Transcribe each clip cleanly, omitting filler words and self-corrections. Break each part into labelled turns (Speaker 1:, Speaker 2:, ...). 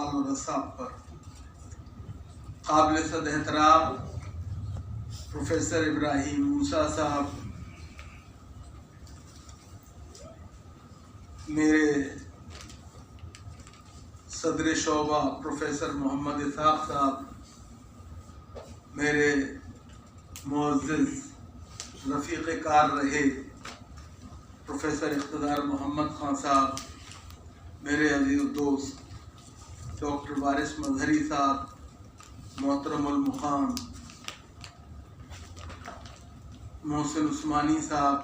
Speaker 1: آل و رساب پر قابل صد احترام پروفیسر ابراہیم موسیٰ صاحب، میرے صدر شعبہ پروفیسر محمد اسحاق صاحب، میرے معزز رفیق کار رہے پروفیسر اقتدار محمد خان صاحب، میرے عزیز دوست ڈاکٹر وارث مظہری صاحب، محترم المقام محسن عثمانی صاحب،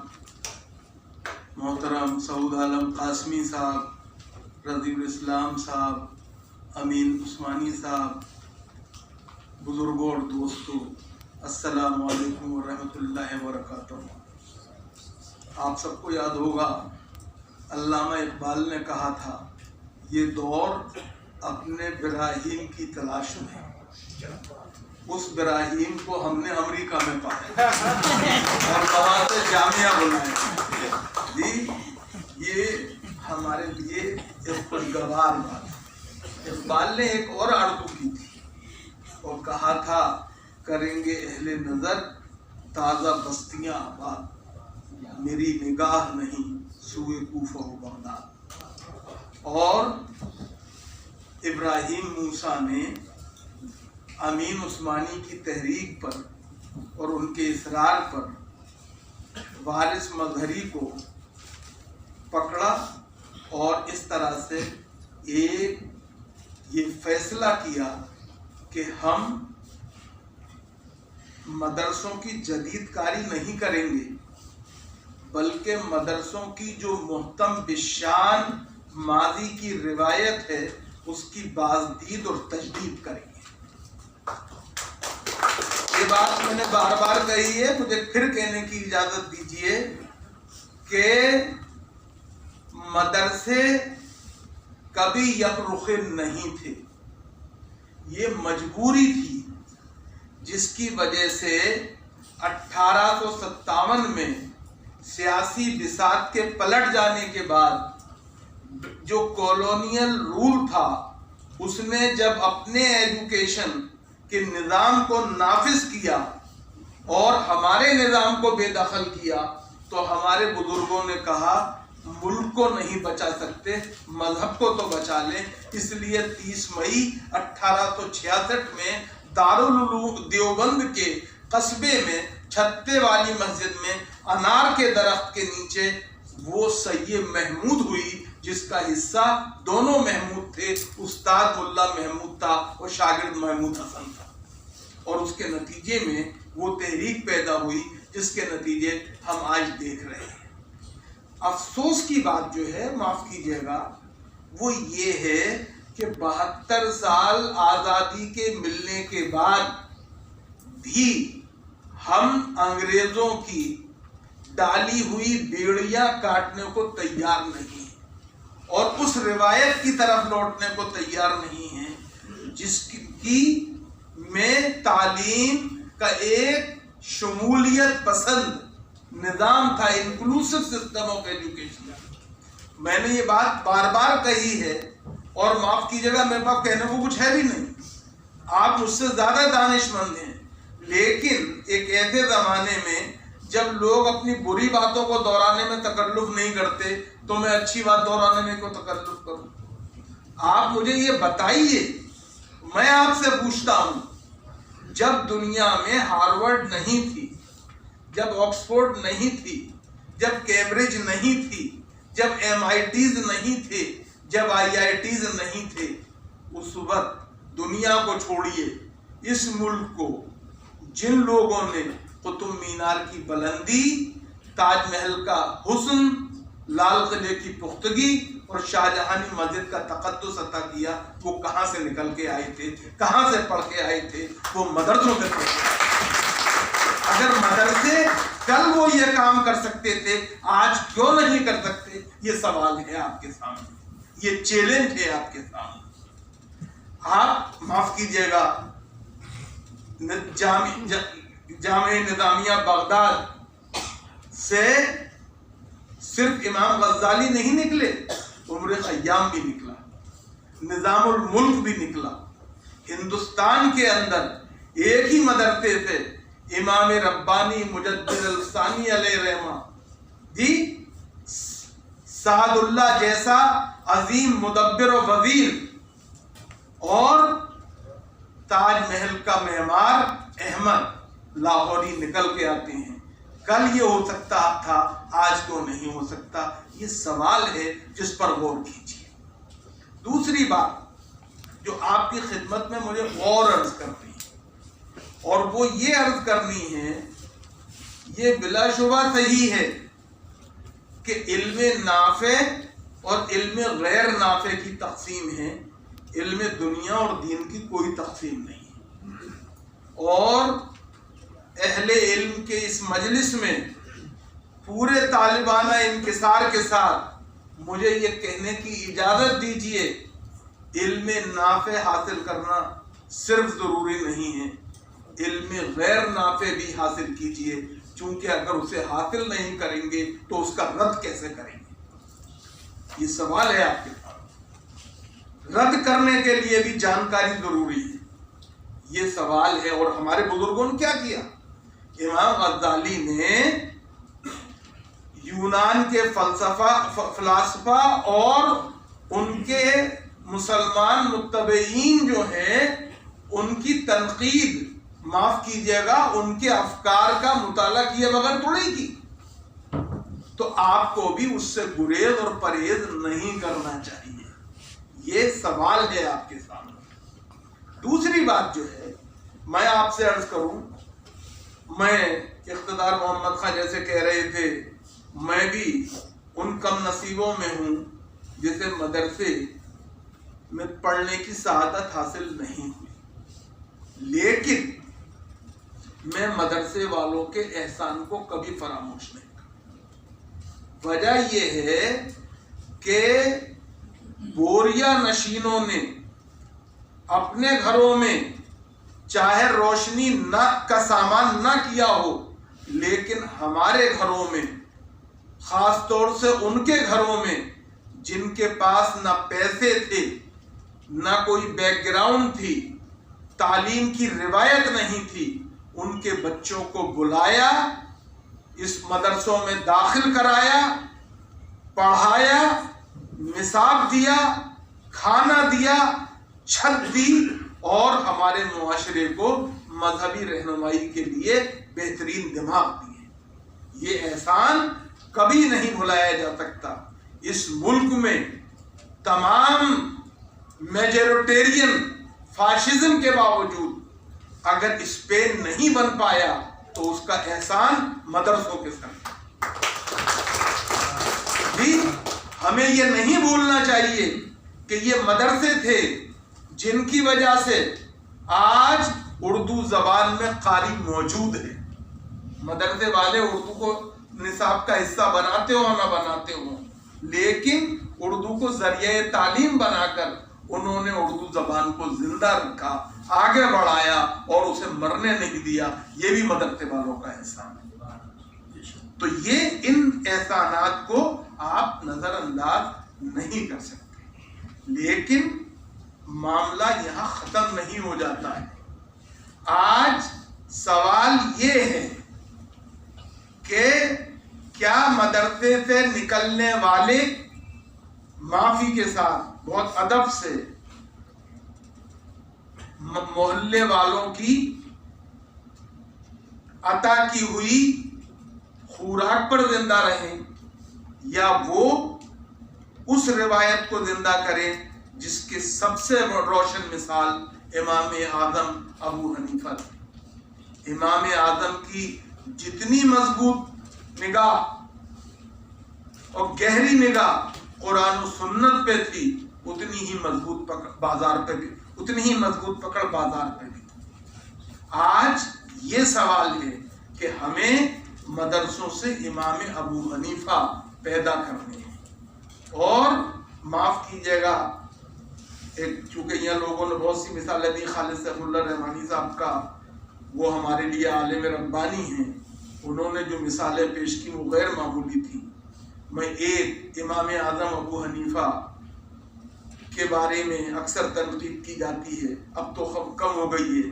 Speaker 1: محترم سعود عالم قاسمی صاحب، رضی الاسلام صاحب، امین عثمانی صاحب، بزرگوں اور دوستوں، السلام علیکم ورحمۃ اللہ وبرکاتہ۔ آپ سب کو یاد ہوگا علامہ اقبال نے کہا تھا، یہ دور اپنے براہیم کی تلاش میں ہے۔ اس براہیم کو ہم نے امریکہ میں پایا اور وہاں سے جامعہ بنایا۔ جی یہ ہمارے لیے ایک خوشگوار بات ہے۔ اقبال نے ایک اور آرزو کی تھی اور کہا تھا، کریں گے اہل نظر تازہ بستیاں آباد، میری نگاہ نہیں سوئے کوفہ و بغداد۔ اور ابراہیم موسیٰ نے امین عثمانی کی تحریک پر اور ان کے اصرار پر وارث مظہری کو پکڑا اور اس طرح سے ایک یہ فیصلہ کیا کہ ہم مدرسوں کی جدید کاری نہیں کریں گے، بلکہ مدرسوں کی جو محتم بالشان ماضی کی روایت ہے اس کی بازدید اور تجدید کریں گے۔ یہ بات میں نے بار بار کہی ہے، مجھے پھر کہنے کی اجازت دیجیے کہ مدرسے کبھی یک رخ نہیں تھے، یہ مجبوری تھی جس کی وجہ سے 1857 میں سیاسی بساط کے پلٹ جانے کے بعد جو کالونیل رول تھا اس نے جب اپنے ایجوکیشن کے نظام کو نافذ کیا اور ہمارے نظام کو بے دخل کیا تو ہمارے بزرگوں نے کہا ملک کو نہیں بچا سکتے، مذہب کو تو بچا لیں۔ اس لیے 30 مئی 1866 میں دارالعلوم دیوبند کے قصبے میں چھتے والی مسجد میں انار کے درخت کے نیچے وہ سید محمود ہوئی جس کا حصہ دونوں محمود تھے، استاد ملا محمود تھا اور شاگرد محمود حسن تھا، اور اس کے نتیجے میں وہ تحریک پیدا ہوئی جس کے نتیجے ہم آج دیکھ رہے ہیں۔ افسوس کی بات جو ہے، معاف کیجیے گا، وہ یہ ہے کہ 72 سال آزادی کے ملنے کے بعد بھی ہم انگریزوں کی ڈالی ہوئی بیڑیاں کاٹنے کو تیار نہیں ہیں اور اس روایت کی طرف لوٹنے کو تیار نہیں ہیں جس کی میں تعلیم کا ایک شمولیت پسند نظام تھا، انکلوسیو سسٹم آف ایجوکیشن۔ میں نے یہ بات بار بار کہی ہے اور معاف کیجیے گا میرے پاس کہنے کو کچھ ہے بھی نہیں، آپ مجھ سے زیادہ دانش مند ہیں، لیکن ایک ایسے زمانے میں جب لوگ اپنی بری باتوں کو دہرانے میں تکلف نہیں کرتے تو میں اچھی بات دہرانے میں کو تکلف کروں؟ آپ مجھے یہ بتائیے، میں آپ سے پوچھتا ہوں، جب دنیا میں ہارورڈ نہیں تھی، جب آکسفورڈ نہیں تھی، جب کیمبرج نہیں تھی، جب MITs نہیں تھے، جب IITs نہیں تھے، اس وقت دنیا کو چھوڑیے، اس ملک کو جن لوگوں نے قطب مینار کی بلندی، تاج محل کا حسن، لال قلعے کی پختگی اور شاہجہانی مسجد کا تقدس عطا کیا، وہ کہاں سے نکل کے آئے تھے، کہاں سے پڑھ کے آئے تھے؟ وہ مدرسوں سے پڑھ کے آئے تھے۔ اگر مدرسے کل وہ یہ کام کر سکتے تھے، آج کیوں نہیں کر سکتے؟ یہ سوال ہے آپ کے سامنے، یہ چیلنج ہے آپ کے سامنے۔ آپ معاف کیجیے گا، جامعہ نظامیہ بغداد سے صرف امام غزالی نہیں نکلے، عمر خیام بھی نکلا، نظام الملک بھی نکلا. ہندوستان کے اندر ایک ہی مدرسے سے امام ربانی مجدد الثانی علیہ رحمہ جی سعد اللہ جیسا عظیم مدبر و وزیر اور تاج محل کا معمار احمد لاہوری نکل کے آتے ہیں. کل یہ ہو سکتا تھا، آج کیوں نہیں ہو سکتا؟ یہ سوال ہے جس پر غور کیجیے. دوسری بات جو آپ کی خدمت میں مجھے اور عرض کرنی ہے، اور وہ یہ عرض کرنی ہے، یہ بلا شبہ صحیح ہے کہ علم نافع اور علم غیر نافع کی تقسیم ہے، علم دنیا اور دین کی کوئی تقسیم نہیں. اور اہل علم کے اس مجلس میں پورے طالبانہ انکسار کے ساتھ مجھے یہ کہنے کی اجازت دیجیے، علم نافع حاصل کرنا صرف ضروری نہیں ہے، علم غیر نافع بھی حاصل کیجیے، چونکہ اگر اسے حاصل نہیں کریں گے تو اس کا رد کیسے کریں گے؟ یہ سوال ہے آپ کے پاس. رد کرنے کے لیے بھی جانکاری ضروری ہے، یہ سوال ہے. اور ہمارے بزرگوں نے کیا کیا؟ امام غزالی نے یونان کے فلاسفہ اور ان کے مسلمان متبعین جو ہیں ان کی تنقید، معاف کیجیے گا، ان کے افکار کا مطالعہ کیے بغیر تھوڑی کی. تو آپ کو بھی اس سے گریز اور پرہیز نہیں کرنا چاہیے. یہ سوال ہے آپ کے سامنے. دوسری بات جو ہے میں آپ سے عرض کروں، میں اقتدار محمد خان جیسے کہہ رہے تھے، میں بھی ان کم نصیبوں میں ہوں جسے مدرسے میں پڑھنے کی سعادت حاصل نہیں ہوئی، لیکن میں مدرسے والوں کے احسان کو کبھی فراموش نہیں کرتا. وجہ یہ ہے کہ بوریا نشینوں نے اپنے گھروں میں چاہے روشنی کا سامان نہ کیا ہو، لیکن ہمارے گھروں میں، خاص طور سے ان کے گھروں میں جن کے پاس نہ پیسے تھے، نہ کوئی بیک گراؤنڈ تھی، تعلیم کی روایت نہیں تھی، ان کے بچوں کو بلایا، اس مدرسوں میں داخل کرایا، پڑھایا، نصاب دیا، کھانا دیا، چھت دی، اور ہمارے معاشرے کو مذہبی رہنمائی کے لیے بہترین دماغ دیے. یہ احسان کبھی نہیں بھلایا جا سکتا. اس ملک میں تمام میجورٹیرین فاشزم کے باوجود اگر اسپین نہیں بن پایا تو اس کا احسان مدرسوں کے ساتھ. بھی ہمیں یہ نہیں بھولنا چاہیے کہ یہ مدرسے تھے جن کی وجہ سے آج اردو زبان میں قاری موجود ہے. مدرسے والے اردو کو نصاب کا حصہ بناتے ہو نہ بناتے ہو، لیکن اردو کو ذریعہ تعلیم بنا کر انہوں نے اردو زبان کو زندہ رکھا، آگے بڑھایا اور اسے مرنے نہیں دیا. یہ بھی مدرسے والوں کا احسان ہے. تو یہ ان احسانات کو آپ نظر انداز نہیں کر سکتے. لیکن معاملہ یہاں ختم نہیں ہو جاتا ہے. آج سوال یہ ہے کہ کیا مدرسے سے نکلنے والے، معافی کے ساتھ بہت ادب سے، محلے والوں کی عطا کی ہوئی خوراک پر زندہ رہیں، یا وہ اس روایت کو زندہ کریں جس کے سب سے روشن مثال امام اعظم ابو حنیفہ تھے. امام اعظم کی جتنی مضبوط نگاہ اور گہری نگاہ قرآن و سنت پہ تھی، اتنی ہی مضبوط پکڑ بازار پہ بھی. آج یہ سوال ہے کہ ہمیں مدرسوں سے امام ابو حنیفہ پیدا کرنے ہیں. اور معاف کیجیے گا، چونکہ یہاں لوگوں نے بہت سی مثالیں دی، خالد سیف اللہ رحمانی صاحب کا، وہ ہمارے لیے عالم ربانی ہیں، انہوں نے جو مثالیں پیش کی وہ غیر معمولی تھی. میں ایک امام اعظم ابو حنیفہ کے بارے میں اکثر تنقید کی جاتی ہے، اب تو کم ہو گئی ہے،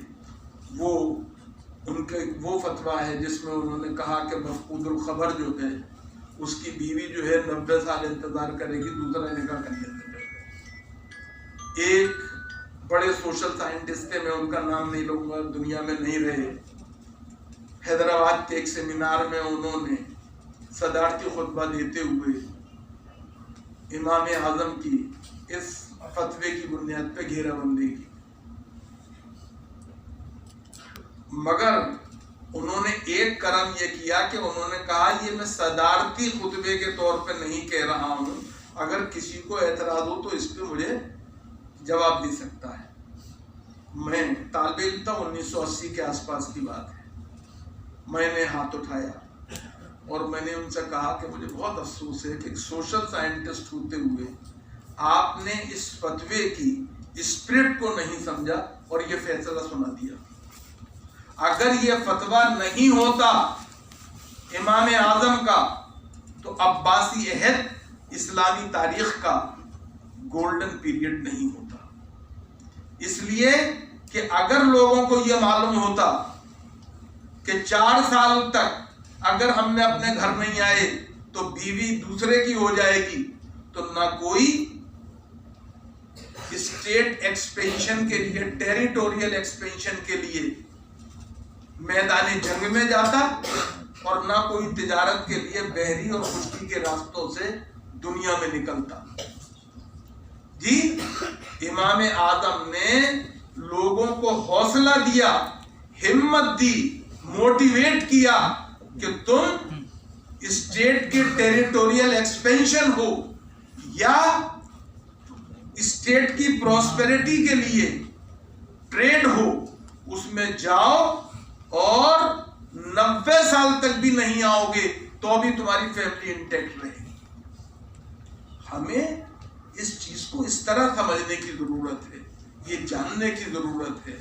Speaker 1: وہ ان کے وہ فتویٰ ہے جس میں انہوں نے کہا کہ مفقود الخبر جو ہے اس کی بیوی جو ہے 90 سال انتظار کرے گی دوسرا نکاح کرنے سے پہلے۔ ایک بڑے سوشل سائنٹسٹ تھے، میں ان کا نام نہیں لوں گا، دنیا میں نہیں رہے، حیدرآباد کے ایک سیمینار میں انہوں نے صدارتی خطبہ دیتے ہوئے امام اعظم کی اس فتوے کی بنیاد پہ گھیرا بندی کی، مگر انہوں نے ایک کرم یہ کیا کہ انہوں نے کہا یہ میں صدارتی خطبے کے طور پہ نہیں کہہ رہا ہوں، اگر کسی کو اعتراض ہو تو اس پہ مجھے جواب دے سکتا ہے۔ میں طالب علم تھا، 1980 کے آس پاس کی بات ہے، میں نے ہاتھ اٹھایا اور میں نے ان سے کہا کہ مجھے بہت افسوس ہے کہ ایک سوشل سائنٹسٹ ہوتے ہوئے آپ نے اس فتوے کی اسپرٹ کو نہیں سمجھا اور یہ فیصلہ سنا دیا۔ اگر یہ فتویٰ نہیں ہوتا امام اعظم کا تو عباسی عہد اسلامی تاریخ کا گولڈن پیریڈ نہیں ہوتا، اس لیے کہ اگر لوگوں کو یہ معلوم ہوتا کہ 4 سال تک اگر ہم نے اپنے گھر نہیں آئے تو بیوی دوسرے کی ہو جائے گی، تو نہ کوئی اسٹیٹ ایکسپینشن کے لیے، ٹیریٹوریل ایکسپینشن کے لیے میدان جنگ میں جاتا اور نہ کوئی تجارت کے لیے بحری اور خشکی کے راستوں سے دنیا میں نکلتا۔ جی امام اعظم نے لوگوں کو حوصلہ دیا، ہمت دی، موٹیویٹ کیا کہ تم اسٹیٹ کے ٹیریٹوریل ایکسپینشن ہو یا اسٹیٹ کی پراسپیرٹی کے لیے ٹریڈ ہو، اس میں جاؤ اور 90 سال تک بھی نہیں آؤ گے تو بھی تمہاری فیملی انٹیکٹ رہے گی۔ ہمیں اس چیز کو اس طرح سمجھنے کی ضرورت ہے، یہ جاننے کی ضرورت ہے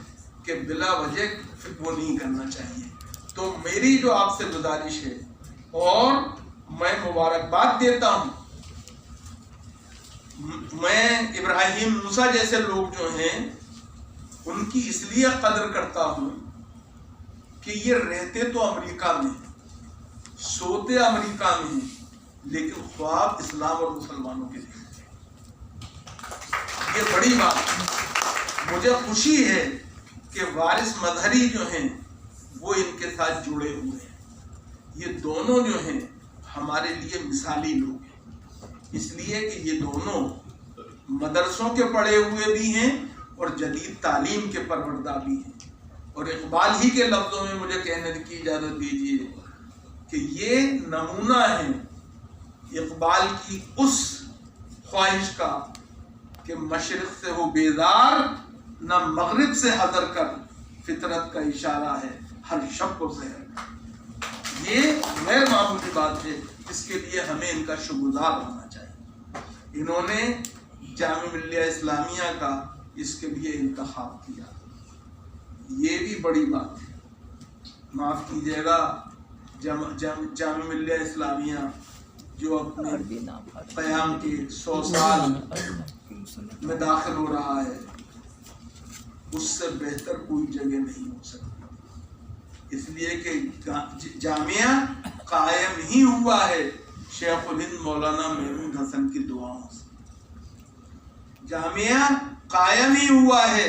Speaker 1: کہ بلا وجہ وہ نہیں کرنا چاہیے۔ تو میری جو آپ سے گزارش ہے، اور میں مبارکباد دیتا ہوں، میں ابراہیم موسیٰ جیسے لوگ جو ہیں ان کی اس لیے قدر کرتا ہوں کہ یہ رہتے تو امریکہ میں، سوتے امریکہ میں، لیکن خواب اسلام اور مسلمانوں کے لیے۔ یہ بڑی بات ہے، مجھے خوشی ہے کہ وارث مظہری جو ہیں وہ ان کے ساتھ جڑے ہوئے ہیں۔ یہ دونوں جو ہیں ہمارے لیے مثالی لوگ ہیں، اس لیے کہ یہ دونوں مدرسوں کے پڑھے ہوئے بھی ہیں اور جدید تعلیم کے پروردہ بھی ہیں۔ اور اقبال ہی کے لفظوں میں مجھے کہنے کی اجازت دیجیے کہ یہ نمونہ ہے اقبال کی اس خواہش کا کہ مشرق سے ہو بیدار، نہ مغرب سے حذر کر، فطرت کا اشارہ ہے ہر شب و سحر۔ یہ غیر معمولی بات ہے، اس کے لیے ہمیں ان کا شکرگزار ہونا چاہیے۔ انہوں نے جامعہ ملیہ اسلامیہ کا اس کے لیے انتخاب کیا، یہ بھی بڑی بات ہے۔ معاف کیجیے گا، جامعہ ملیہ اسلامیہ جو اپنے قیام کے 100 سال میں داخل ہو رہا ہے، اس سے بہتر کوئی جگہ نہیں ہو سکتی، اس لیے کہ جامعہ قائم ہی ہوا ہے شیخ الہند مولانا محمود حسن کی دعاؤں سے، جامعہ قائم ہی ہوا ہے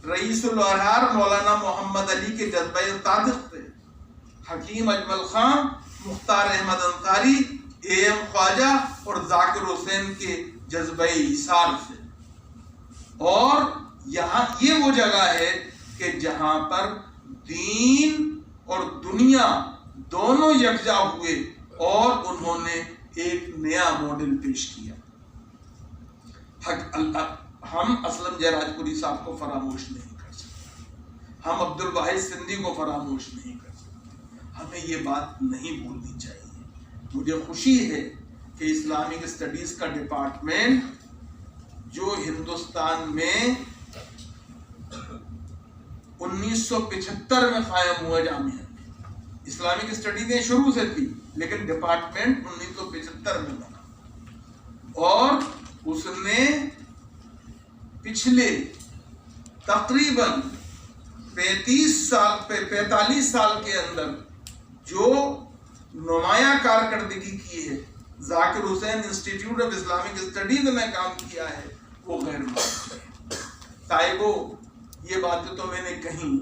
Speaker 1: رئیس الاحرار مولانا محمد علی کے جذبہ صادق سے، حکیم اجمل خان، مختار احمد انصاری، اے ایم خواجہ اور ذاکر حسین کے جذبہ ایثار سے۔ اور یہاں یہ وہ جگہ ہے کہ جہاں پر دین اور دنیا دونوں یکجا ہوئے اور انہوں نے ایک نیا ماڈل پیش کیا۔ ہم اسلم جیراج پوری صاحب کو فراموش نہیں کر سکتے، ہم عبد الواحد سندھی کو فراموش نہیں کر سکتے، ہمیں یہ بات نہیں بھولنی چاہیے۔ مجھے خوشی ہے کہ اسلامک اسٹڈیز کا ڈپارٹمنٹ جو ہندوستان میں 1975 میں قائم ہوا، جامعہ اسلامک اسٹڈیز شروع سے تھی لیکن ڈپارٹمنٹ 1975 میں بنا، اور اس نے پچھلے تقریباً 45 سال کے اندر جو نمایاں کارکردگی کی ہے، ذاکر حسین انسٹیٹیوٹ آف اسلامک اسٹڈیز میں کام کیا ہے، وہ غیر معروف ہے۔ طائبو، یہ باتیں تو میں نے کہیں،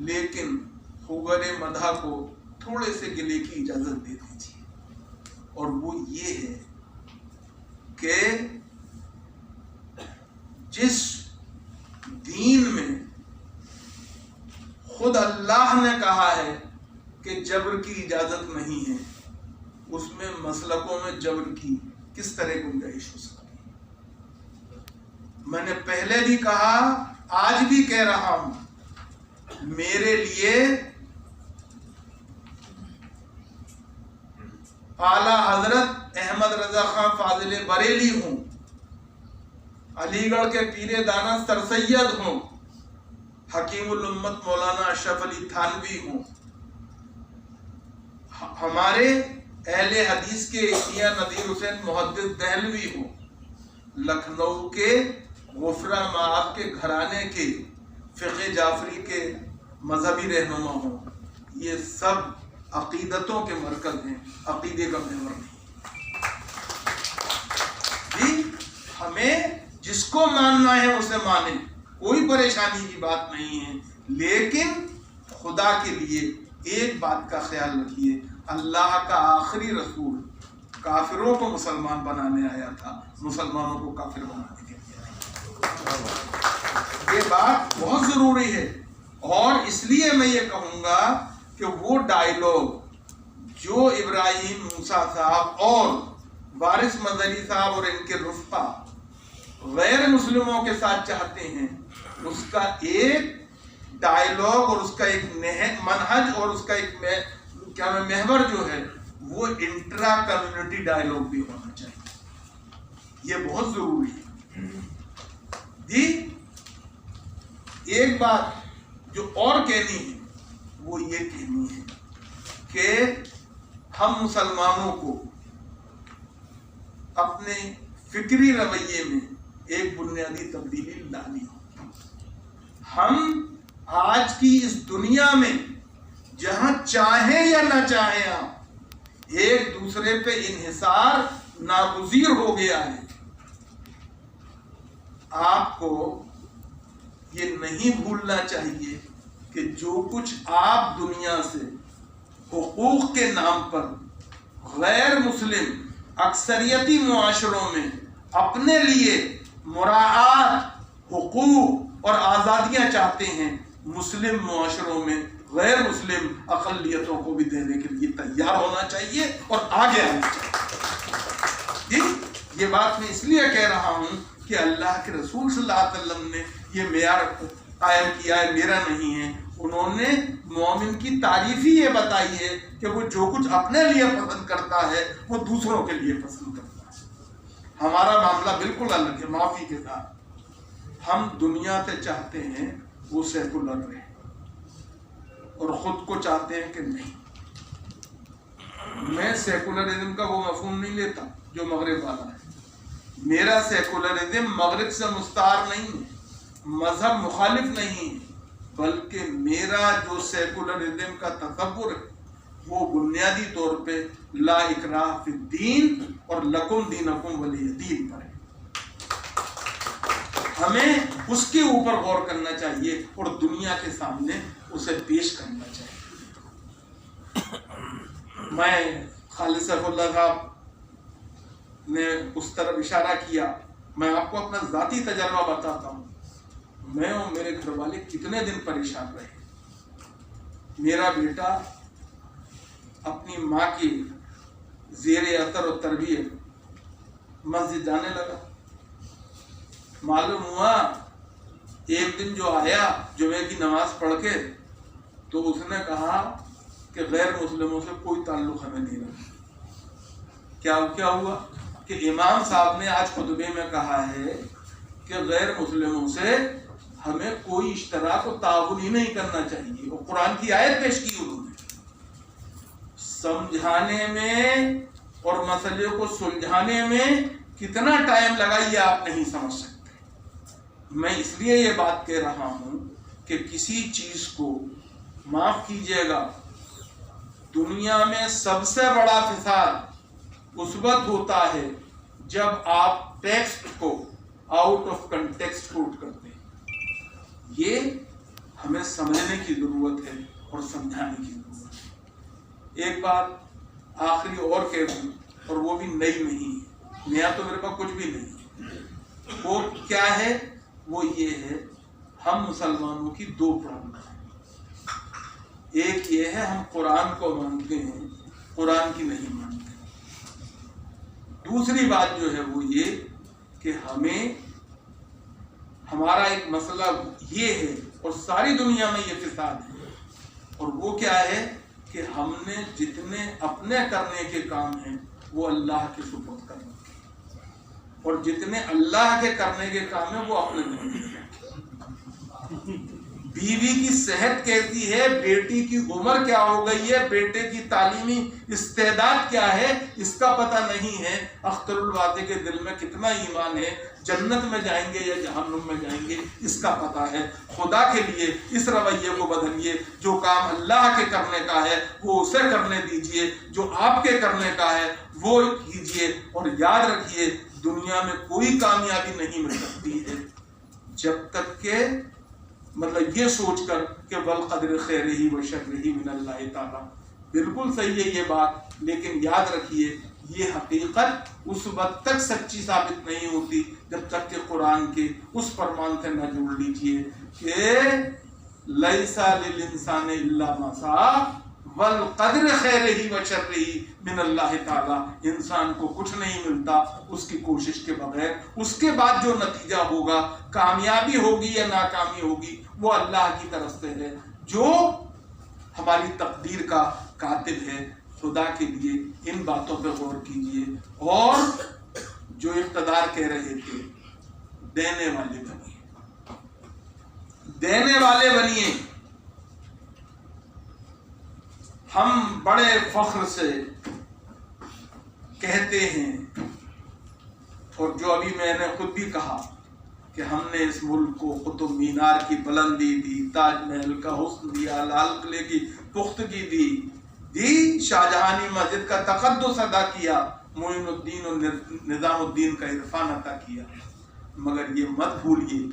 Speaker 1: لیکن خوگر مدح کو تھوڑے سے گلے کی اجازت دے دیجیے، اور وہ یہ ہے کہ جس دین میں خود اللہ نے کہا ہے کہ جبر کی اجازت نہیں ہے، اس میں مسلکوں میں جبر کی کس طرح گنجائش ہو سکتی ہے؟ میں نے پہلے بھی کہا، آج بھی کہہ رہا ہوں، میرے لیے اعلیٰ حضرت احمد رضا خان فاضل بریلی ہوں، علی گڑھ کے پیر دانا سر سید ہوں، حکیم الامت مولانا اشرف علی تھانوی ہوں، ہمارے اہل حدیث کے میاں نذیر حسین محدث دہلوی ہوں، لکھنؤ کے غفرہ معاف کے گھرانے کے فقہ جعفری کے مذہبی رہنما ہوں، یہ سب عقیدتوں کے مرکز ہیں، عقیدے کا محور نہیں جی۔ ہمیں جس کو ماننا ہے اسے مانیں، کوئی پریشانی کی بات نہیں ہے، لیکن خدا کے لیے ایک بات کا خیال رکھیے، اللہ کا آخری رسول کافروں کو مسلمان بنانے آیا تھا، مسلمانوں کو کافر بنانے کے لیے آیا۔ یہ بات بہت ضروری ہے، اور اس لیے میں یہ کہوں گا کہ وہ ڈائیلاگ جو ابراہیم موسیٰ صاحب اور وارث مدنی صاحب اور ان کے رفقا غیر مسلموں کے ساتھ چاہتے ہیں، اس کا ایک ڈائیلاگ اور اس کا ایک منہج اور اس کا ایک محور جو ہے وہ انٹرا کمیونٹی ڈائیلاگ بھی ہونا چاہیے، یہ بہت ضروری ہے جی۔ ایک بات جو اور کہنی ہے وہ یہ کہنی ہے کہ ہم مسلمانوں کو اپنے فکری رویے میں ایک بنیادی تبدیلی لانی ہوگی۔ ہم آج کی اس دنیا میں جہاں چاہیں یا نہ چاہیں آپ، ایک دوسرے پہ انحصار ناگزیر ہو گیا ہے۔ آپ کو یہ نہیں بھولنا چاہیے کہ جو کچھ آپ دنیا سے حقوق کے نام پر غیر مسلم اکثریتی معاشروں میں اپنے لیے مراعات، حقوق اور آزادیاں چاہتے ہیں، مسلم معاشروں میں غیر مسلم اقلیتوں کو بھی دینے کے لیے تیار ہونا چاہیے اور آگے آنا چاہیے۔ یہ بات میں اس لیے کہہ رہا ہوں کہ اللہ کے رسول صلی اللہ علیہ وسلم نے یہ معیار قائم کیا ہے، میرا نہیں ہے۔ انہوں نے مومن کی تعریف ہی یہ بتائی ہے کہ وہ جو کچھ اپنے لیے پسند کرتا ہے وہ دوسروں کے لیے پسند کرتا ہے۔ ہمارا معاملہ بالکل الگ ہے، معافی کے ساتھ۔ ہم دنیا سے چاہتے ہیں وہ سیکولر رہے، اور خود کو چاہتے ہیں کہ نہیں۔ میں سیکولرزم کا وہ مفہوم نہیں لیتا جو مغرب والا ہے۔ میرا سیکولرزم مغرب سے مستعار نہیں ہے، مذہب مخالف نہیں ہے، بلکہ میرا جو سیکولرزم کا تصور ہے وہ بنیادی طور پہ لا اکراہ فی الدین اور لکم دینکم ولی دین پر ہے۔ ہمیں اس کے اوپر غور کرنا چاہیے اور دنیا کے سامنے اسے پیش کرنا چاہیے۔ میں خالد سیف اللہ صاحب نے اس طرف اشارہ کیا، میں آپ کو اپنا ذاتی تجربہ بتاتا ہوں۔ میں اور میرے گھر والے کتنے دن پریشان رہے۔ میرا بیٹا اپنی ماں کی زیر اثر و تربیت مسجد جانے لگا۔ معلوم ہوا ایک دن جو آیا جمعے کی نماز پڑھ کے، تو اس نے کہا کہ غیر مسلموں سے کوئی تعلق ہمیں نہیں رہا۔ کیا ہوا کہ امام صاحب نے آج خطبے میں کہا ہے کہ غیر مسلموں سے ہمیں کوئی اشتراک و تعاون ہی نہیں کرنا چاہیے۔ وہ قرآن کی آیت پیش کی انہوں نے۔ سمجھانے میں اور مسئلے کو سلجھانے میں کتنا ٹائم لگا یہ آپ نہیں سمجھ سکتے۔ میں اس لیے یہ بات کہہ رہا ہوں کہ کسی چیز کو معاف کیجیے گا، دنیا میں سب سے بڑا فساد اس وقت ہوتا ہے جب آپ ٹیکسٹ کو آؤٹ آف کنٹیکسٹ کوٹ کرتے ہیں۔ یہ ہمیں سمجھنے کی ضرورت ہے اور سمجھانے کی ضرورت ہے۔ ایک بات آخری اور کہہ دوں، اور وہ بھی نئی نہیں ہے، نیا تو میرے پاس کچھ بھی نہیں۔ وہ کیا ہے؟ وہ یہ ہے، ہم مسلمانوں کی دو پرابلم ہیں۔ ایک یہ ہے ہم قرآن کو مانتے ہیں، قرآن کی نہیں مانتے۔ دوسری بات جو ہے وہ یہ کہ ہمارا ایک مسئلہ یہ ہے، اور ساری دنیا میں یہ فساد ہے، اور وہ کیا ہے کہ ہم نے جتنے اپنے کرنے کے کام ہیں وہ اللہ کے سپرد کرنے کے، اور جتنے اللہ کے کرنے کے کام ہیں وہ اپنے نہیں۔ بیوی کی صحت کیسی ہے، بیٹی کی عمر کیا ہو گئی ہے، بیٹے کی تعلیمی استعداد کیا ہے، اس کا پتہ نہیں ہے۔ اختر الوادع کے دل میں کتنا ایمان ہے، جنت میں جائیں گے یا جہنم میں جائیں گے، اس کا پتہ ہے۔ خدا کے لیے اس رویے کو بدلیے، جو کام اللہ کے کرنے کا ہے وہ اسے کرنے دیجئے، جو آپ کے کرنے کا ہے وہ کیجئے، اور یاد رکھیے دنیا میں کوئی کامیابی نہیں مل سکتی ہے جب تک کہ مطلب یہ سوچ کر کہ والقدر خیرہ و شرہ من اللہ تعالیٰ۔ بالکل صحیح ہے یہ بات، لیکن یاد رکھیے یہ حقیقت اس وقت تک سچی ثابت نہیں ہوتی جب تک کہ قرآن کے اس فرمان سے نہ جوڑ لیجئے کہ لیس للانسان الا ما سعی والقدر خیرہ و شرہ من اللہ تعالیٰ۔ انسان کو کچھ نہیں ملتا اس کی کوشش کے بغیر، اس کے بعد جو نتیجہ ہوگا، کامیابی ہوگی یا ناکامی ہوگی، وہ اللہ کی طرف سے ہے جو ہماری تقدیر کا کاتب ہے۔ خدا کے لیے ان باتوں پہ غور کیجئے، اور جو اقتدار کہہ رہے تھے دینے والے بنیے، دینے والے بنیے۔ ہم بڑے فخر سے کہتے ہیں، اور جو ابھی میں نے خود بھی کہا کہ ہم نے اس ملک کو قطب مینار کی بلندی دی، تاج محل کا حسن دیا، لال قلعے کی پختگی دی، شاہجہانی مسجد کا تقدس ادا کیا، معین الدین اور نظام الدین کا عرفان عطا کیا۔ مگر یہ مت بھولیے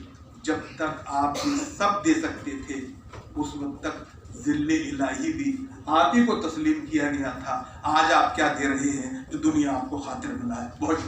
Speaker 1: جب تک آپ یہ سب دے سکتے تھے اس وقت تک ذل الہی بھی آپ ہی کو تسلیم کیا گیا تھا۔ آج آپ کیا دے رہے ہیں جو دنیا آپ کو خاطر ملا ہے؟ بہت